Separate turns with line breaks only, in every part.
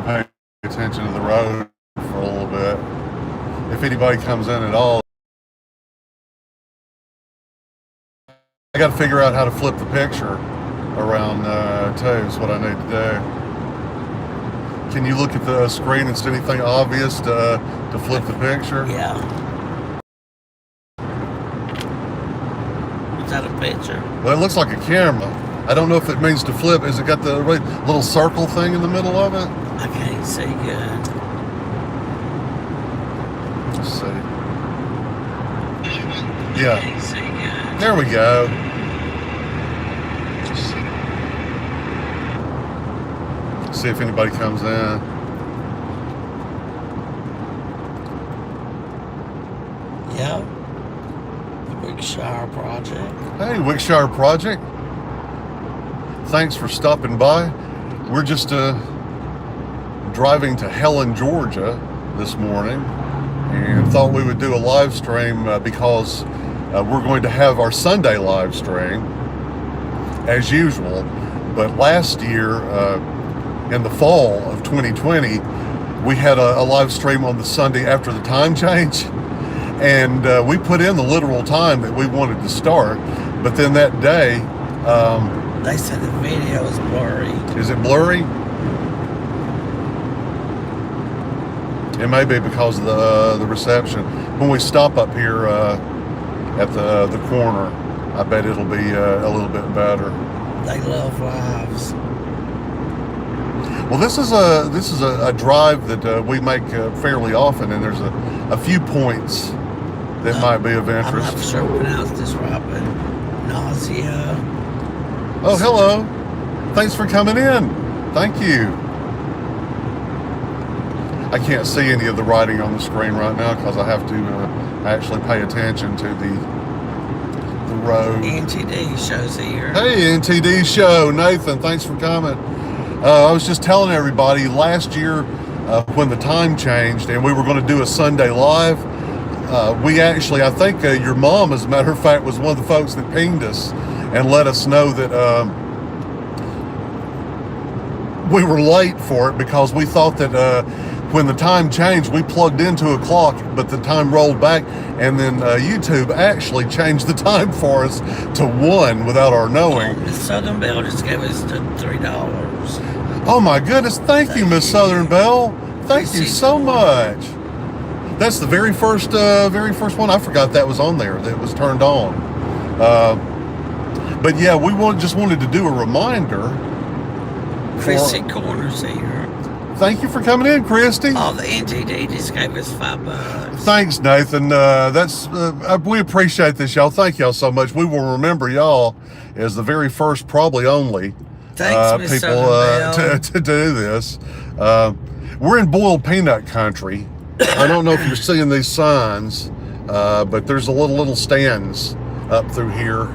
pay attention to the road for a little bit. If anybody comes in at all, I got to figure out how to flip the picture around too, is what I need to do. Can you look at the screen and see anything obvious to flip the picture?
Yeah. Is that a picture?
Well, it looks like a camera. I don't know if it means to flip. Has it got the right little circle thing in the middle of it?
I can't see good.
Let's see. Yeah.
Can't see good.
There we go. See if anybody comes in.
Yep. The Wickshire Project.
Hey, Wickshire Project. Thanks for stopping by. We're just driving to Helen, Georgia this morning and thought we would do a live stream because we're going to have our Sunday live stream as usual. But last year, in the fall of 2020, we had a live stream on the Sunday after the time change, and we put in the literal time that we wanted to start, but then that day
They said the video is blurry.
is it blurry? It may be because of the reception. When we stop up here at the corner, I bet it'll be a little bit better.
They love lives.
Well, this is a drive that we make fairly often, and there's a few points that might be of
I'm not
interest.
sure I pronounced this right, but nausea.
Oh, hello. Thanks for coming in. Thank you. I can't see any of the writing on the screen right now because I have to actually pay attention to the road.
NTD shows here.
Hey, NTD show. Nathan, thanks for coming. I was just telling everybody last year when the time changed and we were going to do a Sunday live, we actually, I think your mom, as a matter of fact, was one of the folks that pinged us and let us know that we were late for it because we thought that when the time changed, we plugged into a clock, but the time rolled back, and then YouTube actually changed the time for us to 1 without our knowing.
Miss Southern Belle just gave us the $3.
Oh my goodness, thank you, Miss Southern Belle. Thank you so much. That's the very first one. I forgot that was on there, that was turned on. But yeah, we just wanted to do a reminder.
Chrissy Corners here.
Thank you for coming in, Christy.
Oh, the NTD just gave us $5.
Thanks, Nathan. We appreciate this, y'all. Thank y'all so much. We will remember y'all as the very first, probably only,
Thanks, Miss
people to do this. We're in boiled peanut country. I don't know if you're seeing these signs, but there's a little stands up through here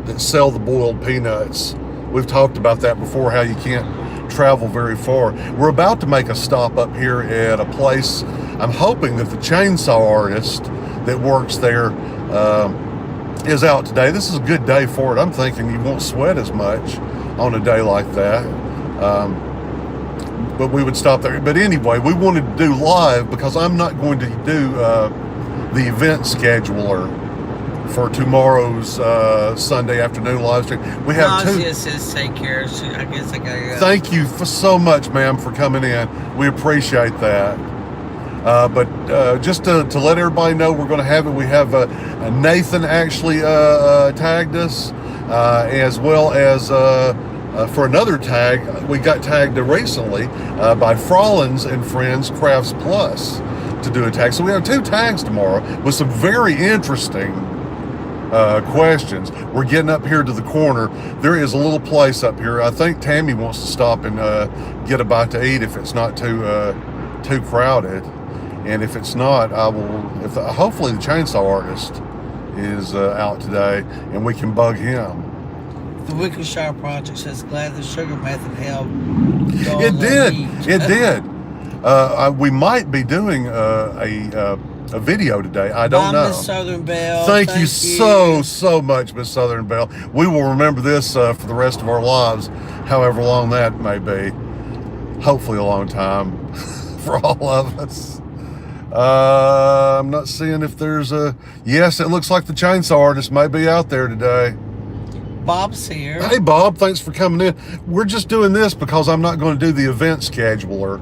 that sell the boiled peanuts. We've talked about that before, how you can't travel very far. We're about to make a stop up here at a place. I'm hoping that the chainsaw artist that works there is out today. This is a good day for it. I'm thinking you won't sweat as much on a day like that. But we would stop there. But anyway, we wanted to do live because I'm not going to do the event scheduler for tomorrow's Sunday afternoon live stream. We have
Nausea says take care. I guess I gotta go.
Thank you so much, ma'am, for coming in. We appreciate that. But just to let everybody know, we're going to have it. We have Nathan actually tagged us, as well as for another tag. We got tagged recently by Frolins and Friends Crafts Plus to do a tag. So we have 2 tags tomorrow with some very interesting questions. We're getting up here to the corner. There is a little place up here. I think Tammy wants to stop and get a bite to eat if it's not too crowded. And if it's not, I will. Hopefully the chainsaw artist is out today and we can bug him.
The Wickshire Project says glad the sugar method helped.
It did. It did. We might be doing a video today. I don't know.
Miss Southern Belle.
Thank you so much, Miss Southern Belle. We will remember this for the rest of our lives, however long that may be. hopefully a long time for all of us. I'm not seeing if there's a... Yes, it looks like the chainsaw artist may be out there today.
Bob's here.
Hey, Bob, thanks for coming in. We're just doing this because I'm not going to do the event scheduler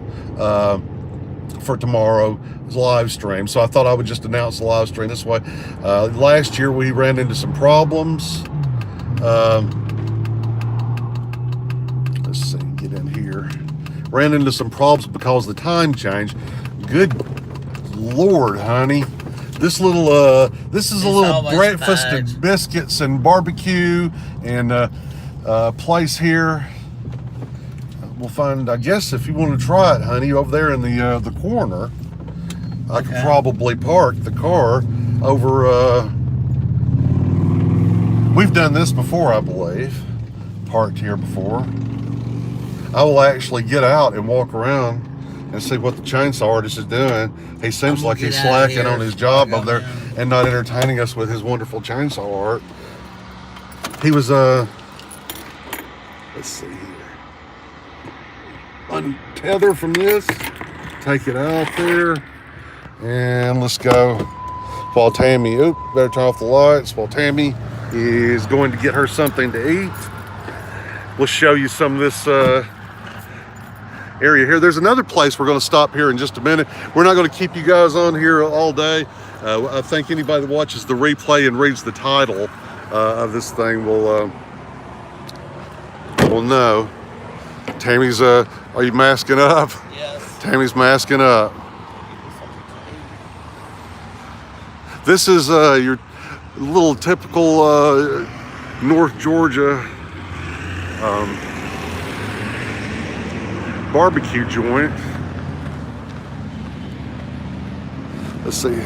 for tomorrow's live stream. So I thought I would just announce the live stream this way. Last year we ran into some problems. Let's see, get in here. Ran into some problems because of the time change. Good Lord, honey. This is a little breakfast and biscuits and barbecue and place here. We'll find, I guess, if you want to try it, honey, over there in the corner. I could probably park the car over. We've done this before, I believe. Parked here before. I will actually get out and walk around and see what the chainsaw artist is doing. He seems like he's slacking on his job over there and not entertaining us with his wonderful chainsaw art. He was, let's see here. Untether from this, take it out there, and let's go. While Tammy, better turn off the lights. While Tammy is going to get her something to eat, we'll show you some of this area here. There's another place we're going to stop here in just a minute. We're not going to keep you guys on here all day. I think anybody that watches the replay and reads the title of this thing will know. Tammy's, are you masking up?
Yes.
Tammy's masking up. This is your little typical North Georgia barbecue joint. Let's see.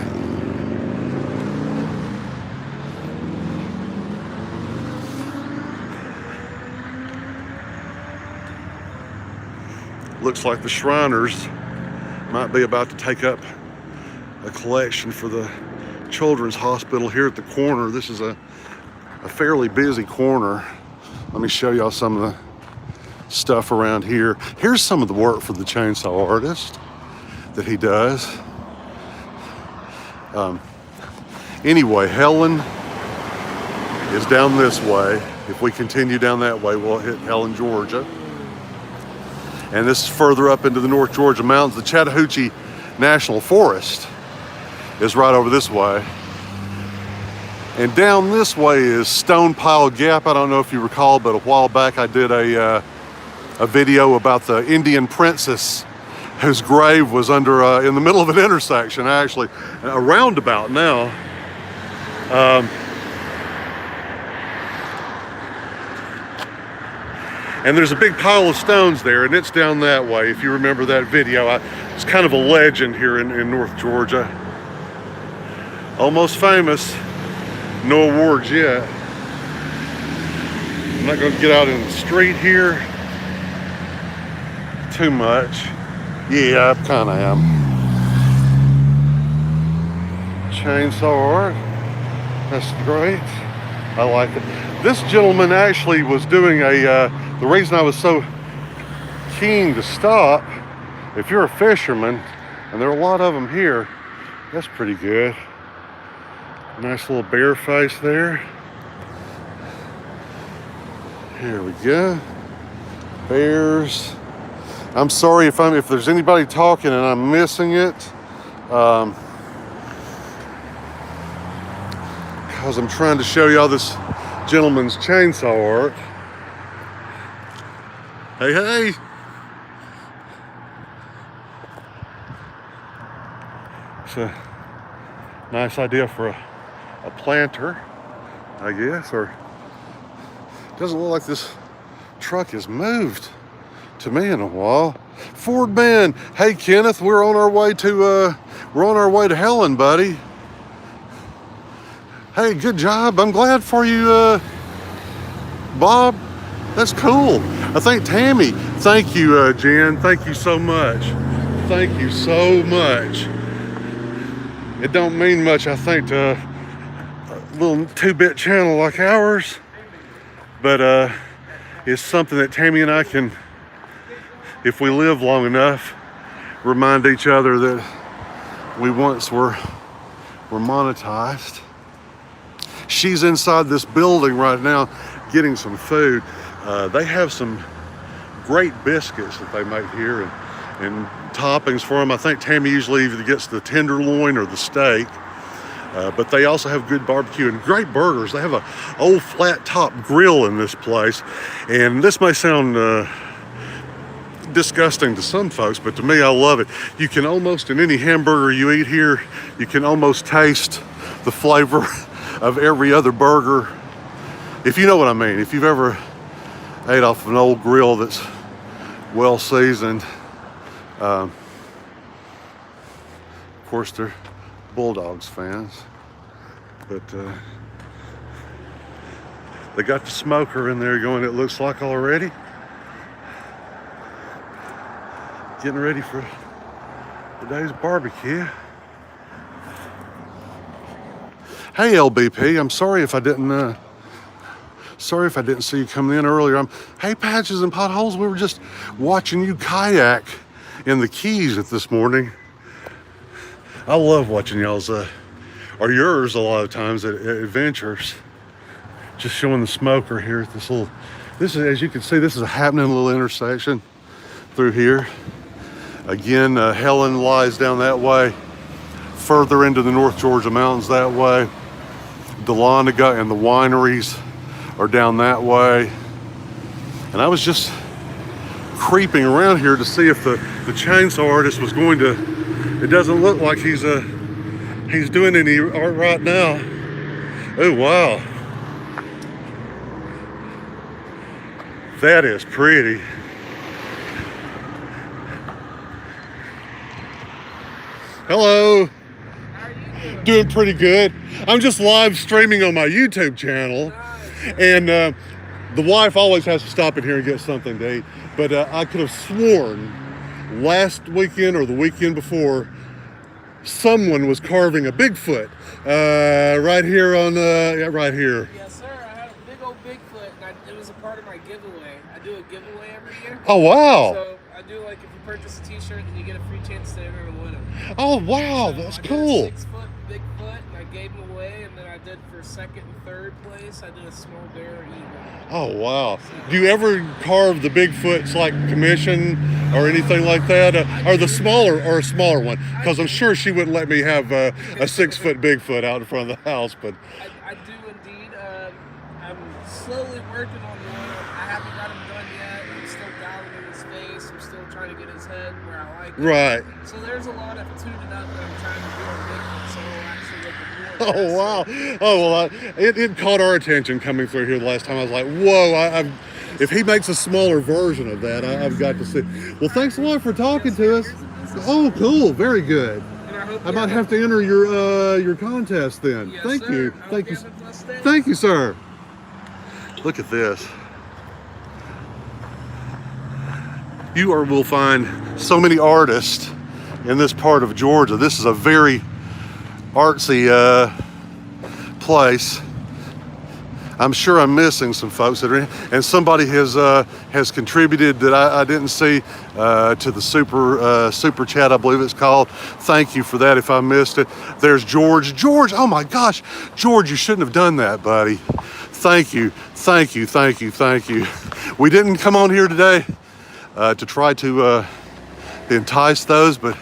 Looks like the Shriners might be about to take up a collection for the Children's Hospital here at the corner. This is a fairly busy corner. Let me show y'all some of the stuff around here. Here's some of the work for the chainsaw artist that he does. Anyway, Helen is down this way. If we continue down that way, we'll hit Helen, Georgia. And this is further up into the North Georgia mountains. The Chattahoochee National Forest is right over this way. And down this way is Stone Pile Gap. I don't know if you recall, but a while back I did a video about the Indian princess whose grave was under in the middle of an intersection, actually, a roundabout now. And there's a big pile of stones there, and it's down that way. If you remember that video, it's kind of a legend here in North Georgia. Almost famous, no awards yet. I'm not going to get out in the street here too much. Yeah, I kind of am. Chainsaw art, that's great. I like it. This gentleman actually was doing the reason I was so keen to stop, if you're a fisherman, and there are a lot of them here, that's pretty good. Nice little bear face there. Here we go. Bears. I'm sorry if there's anybody talking and I'm missing it. Because I'm trying to show y'all this gentleman's chainsaw art. Hey, hey. It's a nice idea for a planter, I guess, or it doesn't look like this truck has moved to me in a while. Ford man, hey Kenneth, we're on our way to Helen, buddy. Hey, good job. I'm glad for you, Bob. That's cool. I think Tammy, thank you, Jen. Thank you so much. Thank you so much. It don't mean much, I think, to a little 2-bit channel like ours, but it's something that Tammy and I can if we live long enough, remind each other that we once were monetized. She's inside this building right now getting some food. They have some great biscuits that they make here and toppings for them. I think Tammy usually either gets the tenderloin or the steak. But they also have good barbecue and great burgers. They have a old flat top grill in this place. And this may sound disgusting to some folks, but to me, I love it. You can almost, in any hamburger you eat here, you can almost taste the flavor of every other burger. If you know what I mean. If you've ever ate off of an old grill that's well seasoned. Of course, they're Bulldogs fans, but they got the smoker in there going, it looks like already. Getting ready for today's barbecue. Hey LBP, I'm sorry if I didn't see you coming in earlier. Hey Patches and Potholes, we were just watching you kayak in the Keys this morning. I love watching y'all's, or yours a lot of times at adventures. Just showing the smoker here at this is, as you can see, this is a happening little intersection through here. Again, Helen lies down that way, further into the North Georgia mountains that way. Dahlonega and the wineries are down that way. And I was just creeping around here to see if the chainsaw artist was going to. It doesn't look like he's doing any art right now. Oh wow, that is pretty. Hello.
How are you doing?
Doing pretty good. I'm just live streaming on my YouTube channel, and the wife always has to stop in here and get something to eat. But I could have sworn last weekend or the weekend before, someone was carving a Bigfoot right here on right here.
Yes, sir. I had a big old Bigfoot, and it was a part of my giveaway. I do a giveaway every year.
Oh wow!
So I do, like, if you purchase a T-shirt, then you get a free chance to enter to win them.
Oh wow,
So
that's
I did
cool.
a 6-foot Bigfoot, and I gave them away, and then I did for second and third place. I did a small bear eagle.
Oh wow! Do you ever carve the Bigfoots like commission or anything like that, or the smaller or a smaller one? Because I'm sure she wouldn't let me have a 6-foot Bigfoot out in front of the house. But
I do indeed. I'm slowly working on one. I haven't got him done yet. I'm still dialing in his face. I'm still trying to get his head where I like it.
right.
So there's a lot of tuning up that I'm trying to do on Bigfoot, so we'll actually look at more.
Oh wow! Oh well, it caught our attention coming through here the last time. I was like, whoa! If he makes a smaller version of that, I've got to see. Well, thanks a lot for talking to us. Oh, cool! Very good. I might have to enter your contest then.
Yes,
Thank
sir.
you.
I
Thank
hope
you.
have a blessed day.
Thank you, sir. Look at this. You will find so many artists in this part of Georgia. This is a very artsy place. I'm sure I'm missing some folks that are in, and somebody has contributed that I didn't see to the super chat, I believe it's called. Thank you for that if I missed it. There's George. George, oh my gosh, George, you shouldn't have done that, buddy. Thank you, thank you, thank you, thank you. We didn't come on here today to try to entice those, but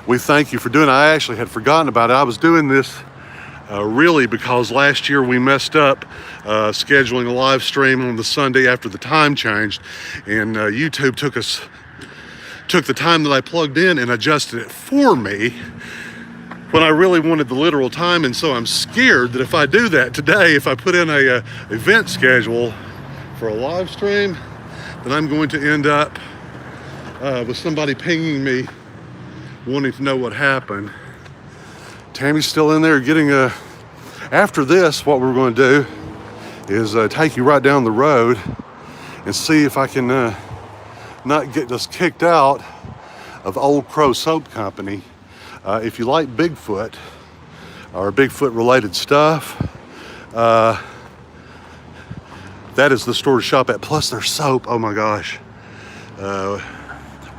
we thank you for doing it. I actually had forgotten about it. I was doing this really because last year we messed up scheduling a live stream on the Sunday after the time changed, and YouTube took the time that I plugged in and adjusted it for me when I really wanted the literal time. And so I'm scared that if I do that today, if I put in a event schedule for a live stream, then I'm going to end up with somebody pinging me wanting to know what happened. Tammy's still in there getting after this, what we're going to do is take you right down the road and see if I can not get us kicked out of Old Crow Soap Company. If you like Bigfoot or Bigfoot related stuff, that is the store to shop at. Plus their soap, oh my gosh.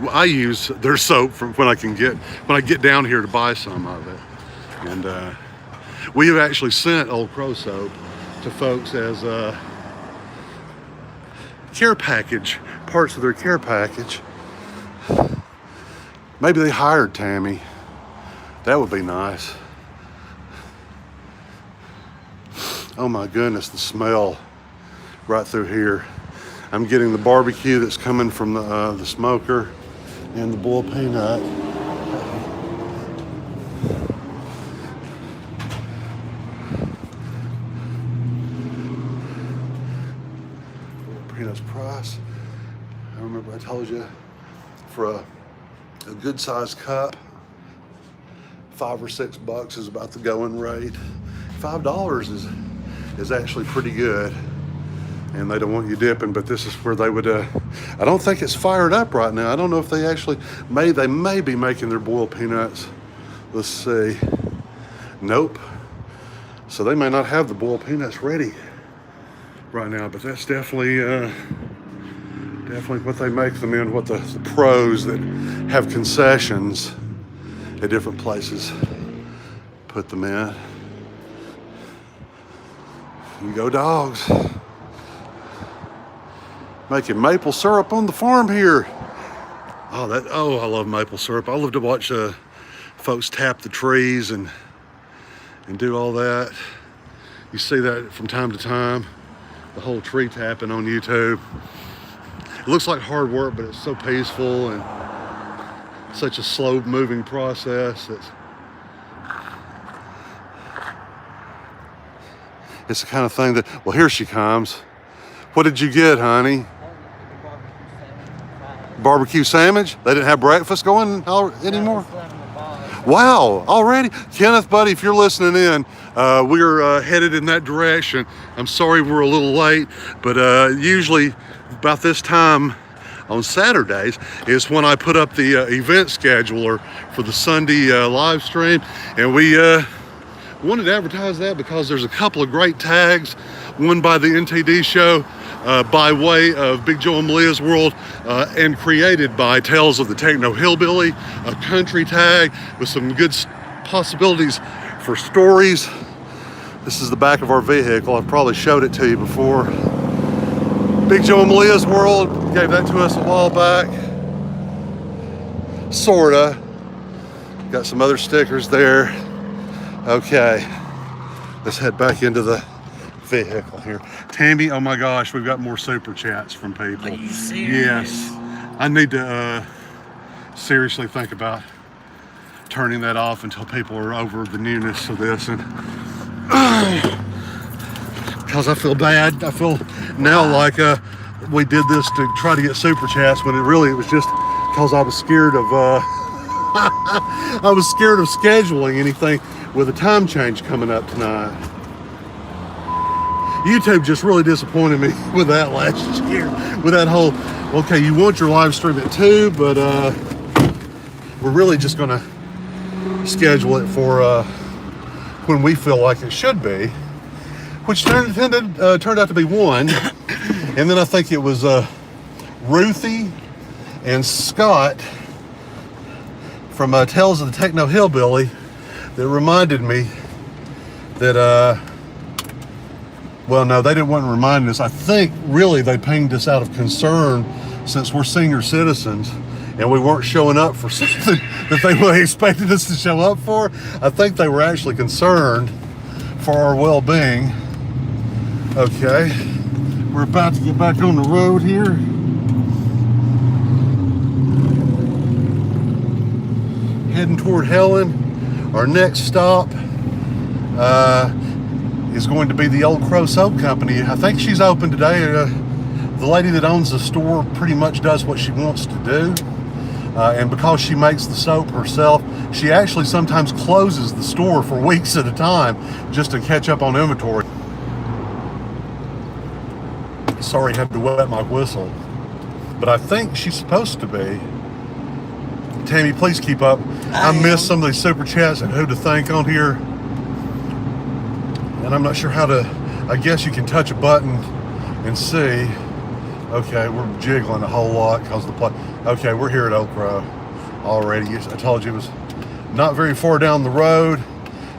I use their soap from when I get down here to buy some of it. And we have actually sent Old Crow soap to folks as care package, parts of their care package. Maybe they hired Tammy. That would be nice. Oh my goodness, the smell right through here. I'm getting the barbecue that's coming from the smoker and the boiled peanut. Peanuts price. I remember I told you for a good sized cup, $5 or $6 is about the going rate. $5 is actually pretty good. And they don't want you dipping, but this is where they would, I don't think it's fired up right now. I don't know if they actually, they may be making their boiled peanuts. Let's see. Nope. So they may not have the boiled peanuts ready right now, but that's definitely what they make them in, what the pros that have concessions at different places put them in. You go dogs. Making maple syrup on the farm here. Oh, I love maple syrup. I love to watch folks tap the trees and do all that. You see that from time to time, the whole tree tapping on YouTube. It looks like hard work, but it's so peaceful and such a slow moving process. It's the kind of thing that, well, here she comes. What did you get, honey? Barbecue sandwich? They didn't have breakfast going anymore? Wow, already? Kenneth, buddy, if you're listening in, we're headed in that direction. I'm sorry we're a little late, but usually about this time on Saturdays is when I put up the event scheduler for the Sunday live stream. And we wanted to advertise that because there's a couple of great tags, one by the NTD show, by way of Big Joe and Malia's World, and created by Tales of the Techno Hillbilly, a country tag with some good possibilities for stories. This is the back of our vehicle. I've probably showed it to you before. Big Joe and Malia's World gave that to us a while back. Sorta. Got some other stickers there. Okay, let's head back into the vehicle here. Tammy, oh my gosh, we've got more super chats from people.
Are you serious?
Yes. I need to seriously think about turning that off until people are over the newness of this, and because I feel bad. I feel now like we did this to try to get super chats when it was just because I was scared of I was scared of scheduling anything with a time change coming up tonight. YouTube just really disappointed me with that last year, with that whole, okay, you want your live stream at 2, but we're really just gonna schedule it for when we feel like it should be, which turned out to be 1. And then I think it was Ruthie and Scott from Tales of the Techno Hillbilly that reminded me that well, no, they didn't want to remind us. I think really they pinged us out of concern since we're senior citizens and we weren't showing up for something that they really expected us to show up for. I think they were actually concerned for our well-being. Okay, we're about to get back on the road here. Heading toward Helen. Our next stop is going to be the Old Crow Soap Company. I think she's open today. The lady that owns the store pretty much does what she wants to do. And because she makes the soap herself, she actually sometimes closes the store for weeks at a time just to catch up on inventory. Sorry, had to wet my whistle. But I think she's supposed to be. Tammy, please keep up. I missed some of these super chats and who to thank on here. And I'm not sure how to, I guess you can touch a button and see. Okay, we're jiggling a whole lot because the play. Okay, we're here at Oak Grove already. I told you it was not very far down the road.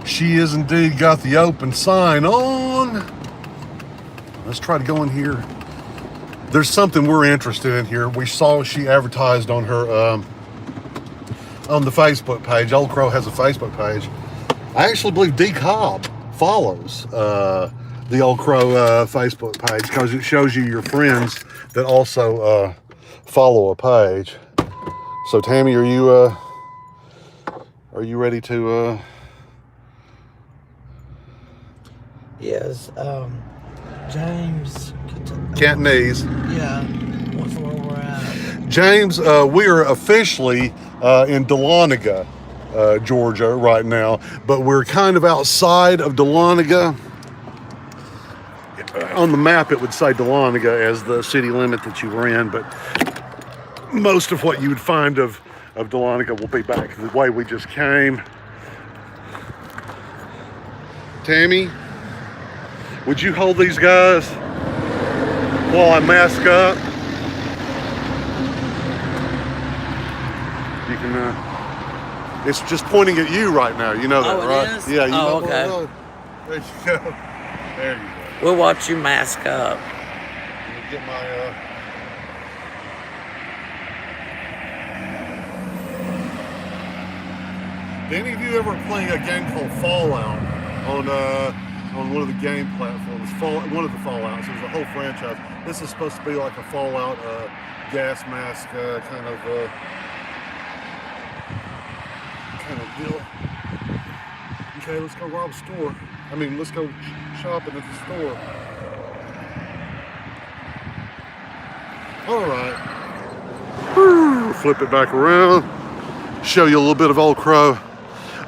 She is indeed got the open sign on. Let's try to go in here. There's something we're interested in here. We saw she advertised on her on the Facebook page. Old Crow has a Facebook page. I actually believe D Cobb follows the Old Crow Facebook page because it shows you your friends that also follow a page. So Tammy, are you ready to?
Yes. James.
Cantonese.
Yeah. What's where we're at?
James, we are officially in Dahlonega, Georgia right now, but we're kind of outside of Dahlonega. On the map, it would say Dahlonega as the city limit that you were in, but most of what you would find of Dahlonega will be back the way we just came. Tammy, would you hold these guys while I mask up? You can, it's just pointing at you right now. You know that, right?
It is?
Yeah, you know.
Okay.
There you go. There you go.
We'll watch you mask up.
Let me get my, Did any of you ever play a game called Fallout on one of the game platforms? One of the Fallouts. It was a whole franchise. This is supposed to be like a Fallout gas mask kind of deal. Okay, let's go rob a store. I mean, let's go shopping at the store. All right. Flip it back around. Show you a little bit of Old Crow.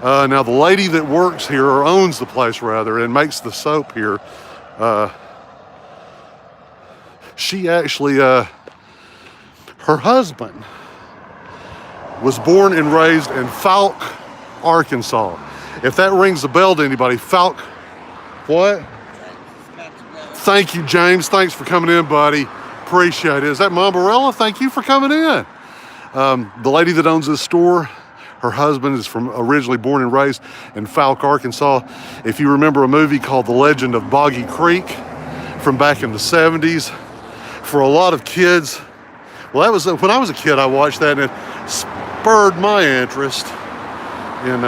Now, the lady that works here, or owns the place rather, and makes the soap here, she actually, her husband was born and raised in Falk, Arkansas. If that rings a bell to anybody, Falk, what? Thank you, James. Thanks for coming in, buddy. Appreciate it. Is that Mombarella? Thank you for coming in. The lady that owns this store, her husband is originally born and raised in Falk, Arkansas. If you remember a movie called The Legend of Boggy Creek from back in the 70s, for a lot of kids, well, that was when I was a kid, I watched that and it spurred my interest in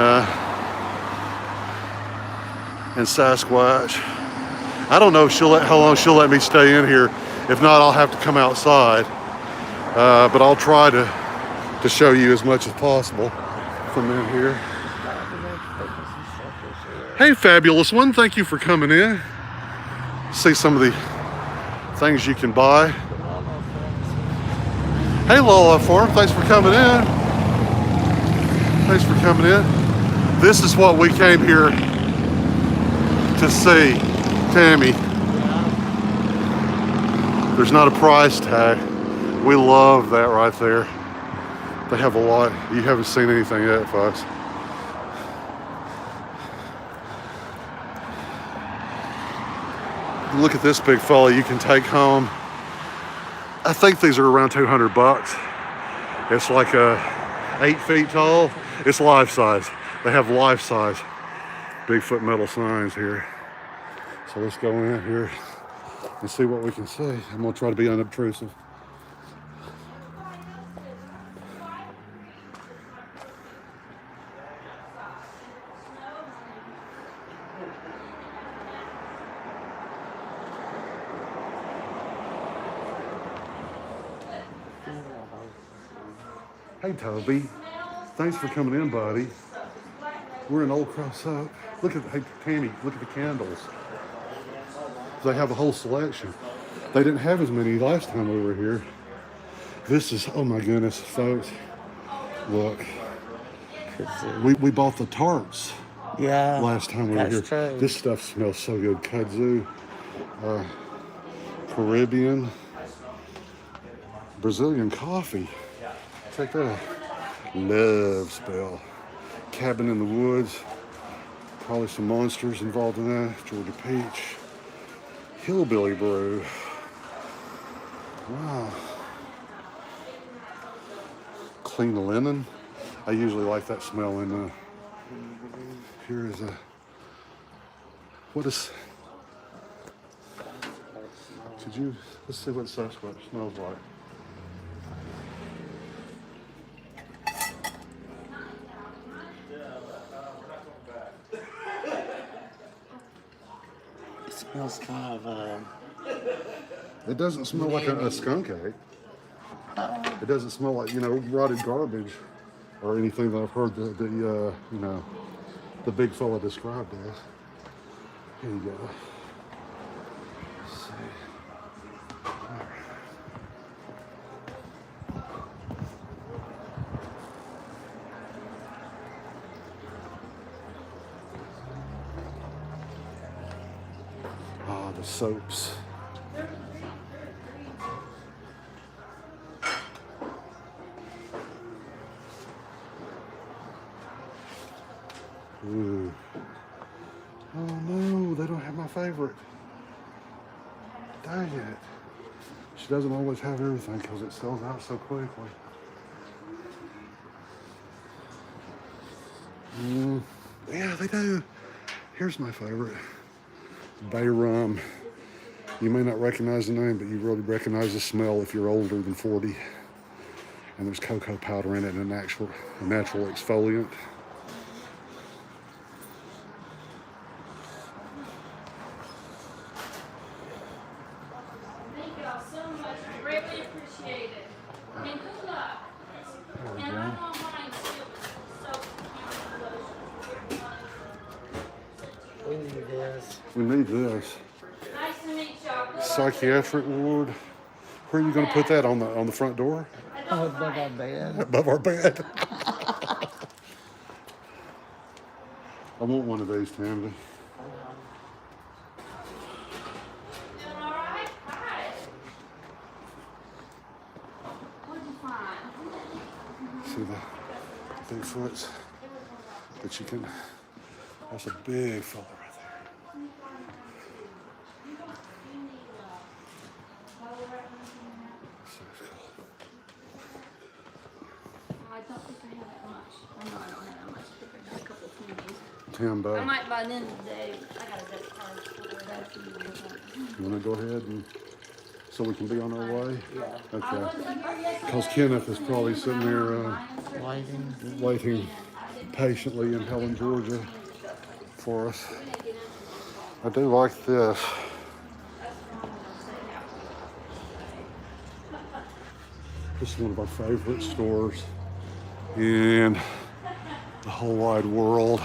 Sasquatch. I don't know how long she'll let me stay in here. If not, I'll have to come outside. But I'll try to show you as much as possible from in here. Hey, fabulous one. Thank you for coming in. See some of the things you can buy. Hey, Lola Farm. Thanks for coming in. Thanks for coming in. This is what we came here to see, Tammy. There's not a price tag. We love that right there. They have a lot. You haven't seen anything yet, folks. Look at this big fella you can take home. I think these are around $200. It's like 8 feet tall. It's life size. They have life size Bigfoot metal signs here. So let's go in here and see what we can see. I'm gonna try to be unobtrusive. Hey Toby, thanks for coming in, buddy. We're in Old Crow Soap. Look at, hey Tammy, look at the candles. They have a whole selection. They didn't have as many last time we were here. This is, oh my goodness, folks. Look, we bought the tarts.
Yeah.
Last time we were here.
True.
This stuff smells so good. Kudzu, Caribbean, Brazilian coffee. Check that out. Love spell. Cabin in the Woods. Probably some monsters involved in that. Georgia Peach. Hillbilly Brew. Wow. Clean linen. I usually like that smell in here is a, what is, could you, let's see what Sasquatch smells like.
It smells kind of,
It doesn't smell like a skunk egg. It doesn't smell like, you know, rotted garbage or anything that I've heard you know, the big fella described as. Here you go. Let's see. All right. Ah, the soaps. Ooh. Oh no, they don't have my favorite. Dang it. She doesn't always have everything because it sells out so quickly. Yeah, they do. Here's my favorite. Bay rum. You may not recognize the name, but you really recognize the smell if you're older than 40. And there's cocoa powder in it and a natural exfoliant.
Thank you all so much. I greatly appreciate it. And good luck. And I'm online too. So,
we need this.
We need this.
nice to meet y'all. Good luck.
Psychiatric ward. Where are you going to put that, on the front door?
Oh, above our bed.
Above our bed. I want one of these, Tammy.
Doing all right? Hi. What'd you find?
See the Bigfoots that you can, that's a big fella right there. So cool.
I don't think I have that much. I know I don't have that much. I think I got a couple of candies.
$10.
I might by the end of the day. I got a debit card.
You want to go ahead and, so we can be on our way?
Yeah.
Okay. Because Kenneth is probably sitting there waiting patiently in Helen, Georgia for us. I do like this. This is one of our favorite stores in the whole wide world.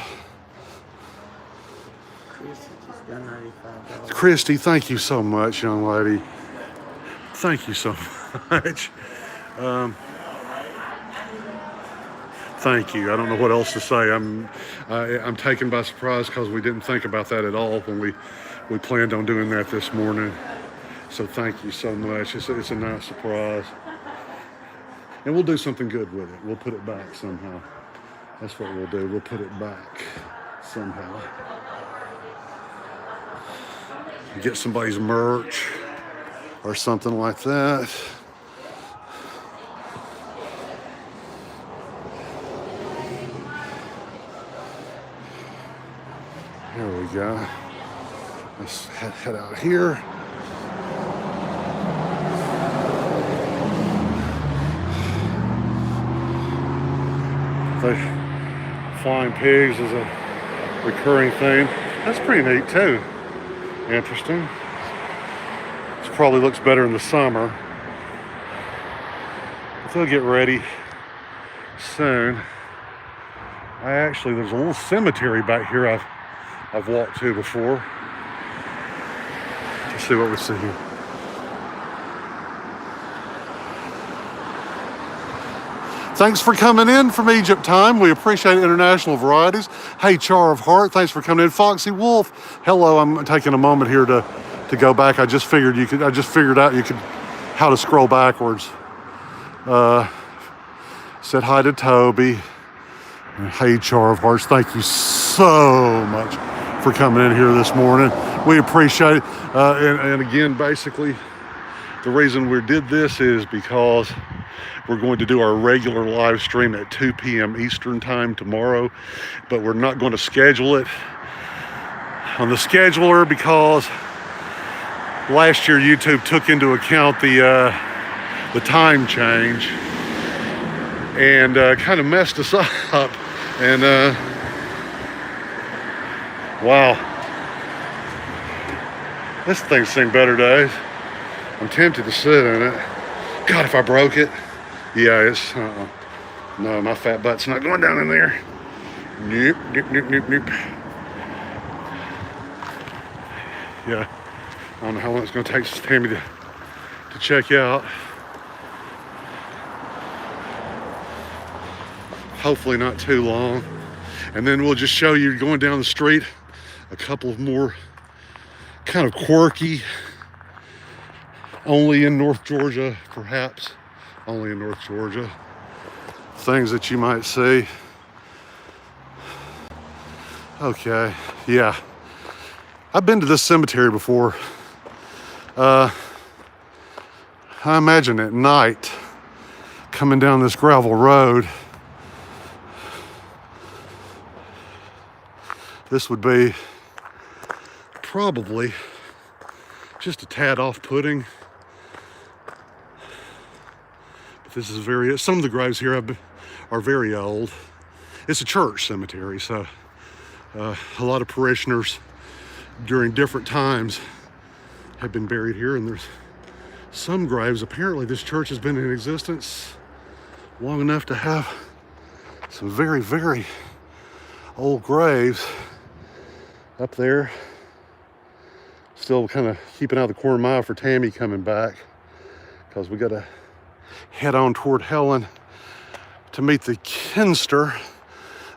Christy, thank you so much, young lady. Thank you so much. Thank you. I don't know what else to say. I'm taken by surprise because we didn't think about that at all when we planned on doing that this morning. So thank you so much. It's a nice surprise. And we'll do something good with it. We'll put it back somehow. That's what we'll do. We'll put it back somehow. Get somebody's merch or something like that. There we go. Let's head out here. The flying pigs is a recurring theme. That's pretty neat too. Interesting. This probably looks better in the summer. But they'll get ready soon. There's a little cemetery back here I've walked to before. Let's see what we see here. Thanks for coming in from Egypt Time. We appreciate International Varieties. Hey, Char of Heart, thanks for coming in. Foxy Wolf, hello. I'm taking a moment here to go back. I just figured out you could how to scroll backwards. Said hi to Toby. And hey, Char of Hearts, thank you so much for coming in here this morning. We appreciate it. And again, basically, The reason we did this is because we're going to do our regular live stream at 2 p.m. Eastern time tomorrow, but we're not going to schedule it on the scheduler because last year YouTube took into account the time change and kind of messed us up. And wow, this thing's seen better days. I'm tempted to sit in it. God, if I broke it. Yeah, it's, no, my fat butt's not going down in there. Nope, nope, nope, nope, nope. Yeah, I don't know how long it's going to take Tammy to check out. Hopefully not too long. And then we'll just show you going down the street a couple of more kind of quirky, only in North Georgia, perhaps, only in North Georgia, things that you might see. Okay, yeah. I've been to this cemetery before. I imagine at night, coming down this gravel road, this would be probably just a tad off-putting. But this is some of the graves here are very old. It's a church cemetery, so a lot of parishioners during different times have been buried here, and there's some graves. Apparently this church has been in existence long enough to have some very, very old graves up there. Still kind of keeping out of the corner of my eye for Tammy coming back, because we got to head on toward Helen to meet the Kinster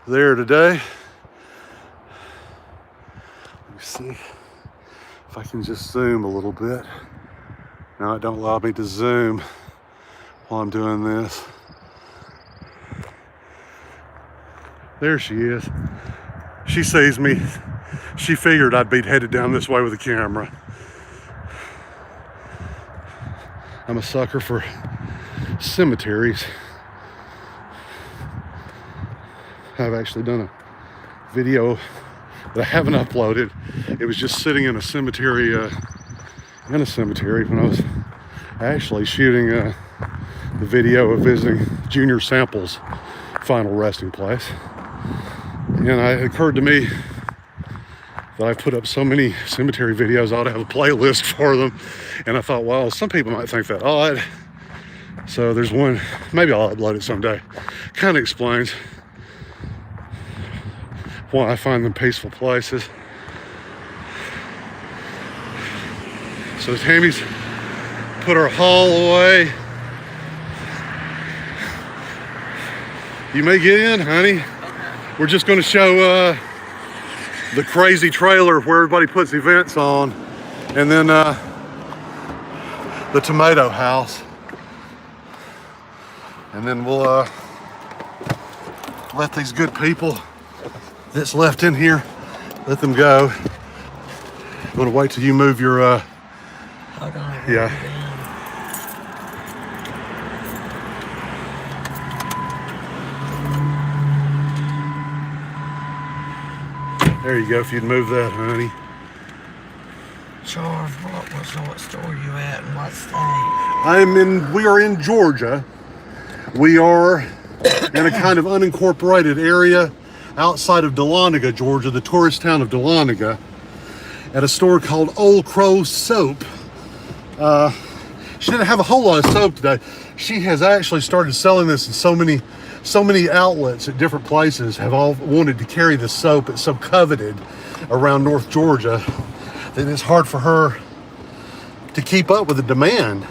there today. Let me see if I can just zoom a little bit. Now it don't allow me to zoom while I'm doing this. There she is. She sees me. She figured I'd be headed down this way with a camera. I'm a sucker for cemeteries. I've actually done a video that I haven't uploaded. It was just sitting in a cemetery when I was actually shooting the video of visiting Junior Sample's final resting place. And it occurred to me that I've put up so many cemetery videos, I ought to have a playlist for them. And I thought, well, some people might think that odd. So there's one, maybe I'll upload it someday. Kind of explains why I find them peaceful places. So Tammy's put her haul away. You may get in, honey. We're just going to show the crazy trailer where everybody puts events on, and then the tomato house, and then we'll let these good people that's left in here, let them go. I'm going to wait till you move your
Hold on.
yeah. There you go, if you'd move that, honey.
Charles, what store you at and what state?
We are in Georgia. We are in a kind of unincorporated area outside of Dahlonega, Georgia, the tourist town of Dahlonega, at a store called Old Crow Soap. She didn't have a whole lot of soap today. She has actually started selling this in so many outlets at different places have all wanted to carry this soap. It's so coveted around North Georgia that it's hard for her to keep up with the demand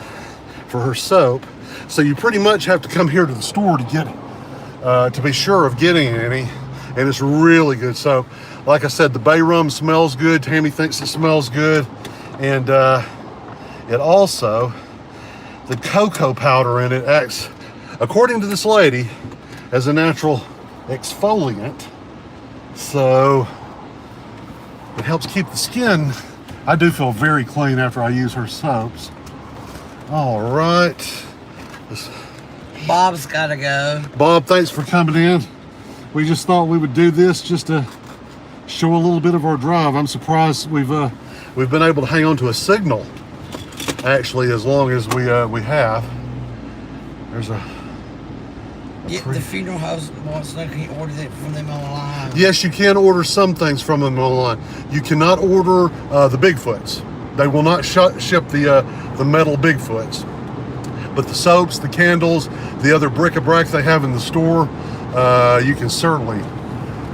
for her soap. So you pretty much have to come here to the store to get to be sure of getting any. And it's really good soap. Like I said, the bay rum smells good. Tammy thinks it smells good. And it also, the cocoa powder in it acts, according to this lady, as a natural exfoliant. So it helps keep the skin. I do feel very clean after I use her soaps. All right.
Bob's got to go.
Bob, thanks for coming in. We just thought we would do this just to show a little bit of our drive. I'm surprised we've been able to hang on to a signal actually as long as we have. There's a
The funeral house wants to know, can you order it from them online?
Yes, you can order some things from them online. You cannot order the Bigfoots. They will not ship the metal Bigfoots. But the soaps, the candles, the other bric-a-brac they have in the store, you can certainly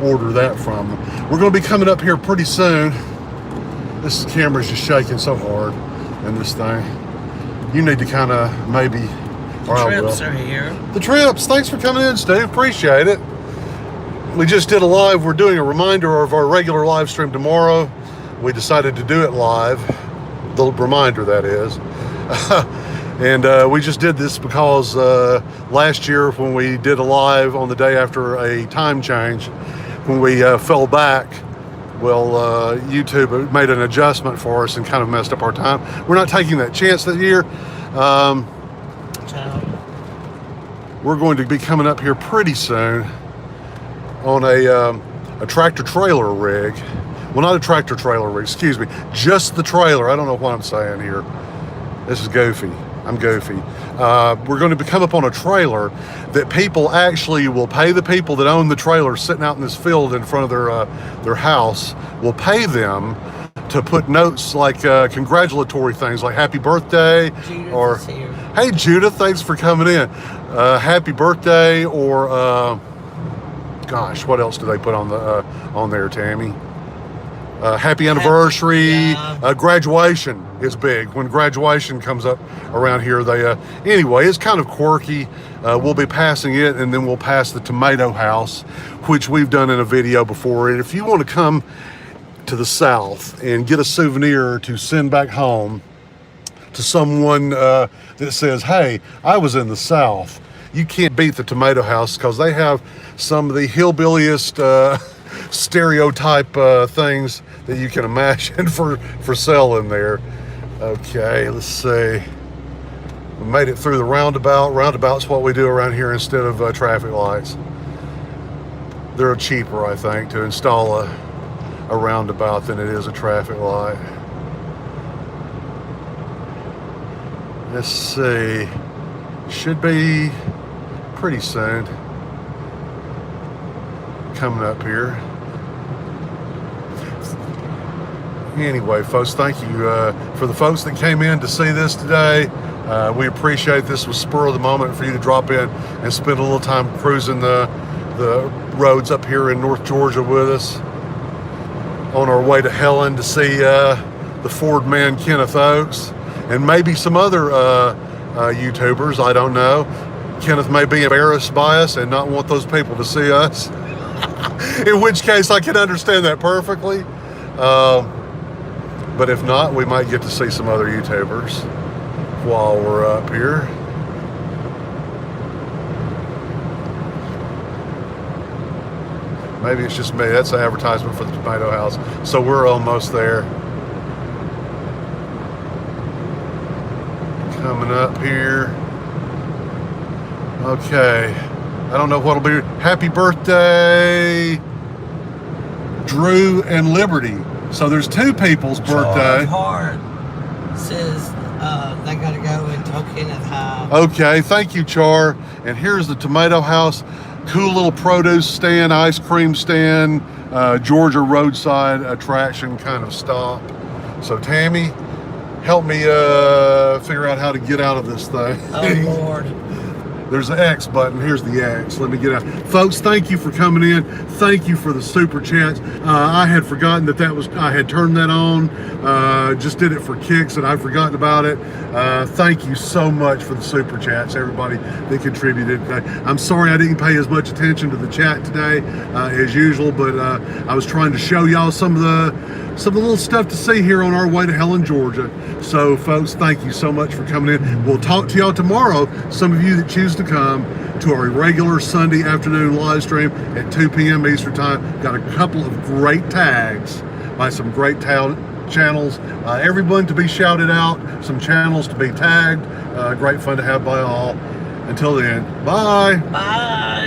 order that from them. We're going to be coming up here pretty soon. This camera's just shaking so hard in this thing. You need to kind of maybe...
Trips are here.
The trips. Thanks for coming in, Steve. Appreciate it. We just did a live. We're doing a reminder of our regular live stream tomorrow. We decided to do it live. The reminder, that is. And we just did this because last year when we did a live on the day after a time change, when we fell back, well, YouTube made an adjustment for us and kind of messed up our time. We're not taking that chance this year. We're going to be coming up here pretty soon on a tractor trailer rig. Well, not a tractor trailer rig, excuse me, just the trailer. I don't know what I'm saying here. This is goofy. I'm goofy. We're going to come up on a trailer that people actually will pay the people that own the trailer sitting out in this field in front of their house, will pay them to put notes like congratulatory things like happy birthday,
Judith
or
is here.
hey Judith, thanks for coming in. Happy birthday, or gosh, what else do they put on there, Tammy? Happy anniversary. Graduation is big. When graduation comes up around here, they anyway, it's kind of quirky. We'll be passing it, and then we'll pass the tomato house, which we've done in a video before. And if you want to come to the South and get a souvenir to send back home to someone that says, hey, I was in the South, you can't beat the tomato house, because they have some of the hillbilliest stereotype things that you can imagine for sale in there. Okay, let's see. We made it through the roundabout. Roundabout's what we do around here instead of traffic lights. They're cheaper, I think, to install a roundabout than it is a traffic light. Let's see. Should be pretty soon. Coming up here. Anyway, folks, thank you for the folks that came in to see this today. We appreciate this. Was spur of the moment for you to drop in and spend a little time cruising the roads up here in North Georgia with us on our way to Helen to see the Ford man Kenneth Oaks and maybe some other YouTubers. I don't know. Kenneth may be embarrassed by us and not want those people to see us. In which case, I can understand that perfectly. But if not, we might get to see some other YouTubers while we're up here. Maybe it's just me. That's an advertisement for the tomato house. So we're almost there. Coming up here. Okay. I don't know what'll be. Happy birthday, Drew and Liberty. So there's two people's birthday.
Hard says they gotta go and talk Kenneth High.
Okay, thank you, Char. And here's the tomato house. Cool little produce stand, ice cream stand, Georgia roadside attraction kind of stop. So Tammy, help me figure out how to get out of this thing.
Oh Lord.
There's an X button. Here's the X. Let me get out. Folks, thank you for coming in. Thank you for the super chats. I had forgotten I had turned that on. Just did it for kicks and I'd forgotten about it. Thank you so much for the super chats, everybody that contributed today. I'm sorry I didn't pay as much attention to the chat today as usual, but I was trying to show y'all some of the little stuff to see here on our way to Helen, Georgia. So folks, thank you so much for coming in. We'll talk to y'all tomorrow. Some of you that choose to come to our regular Sunday afternoon live stream at 2 p.m. Eastern time. Got a couple of great tags by some great channels, everyone to be shouted out, some channels to be tagged. Great fun to have by all. Until then, bye.
Bye.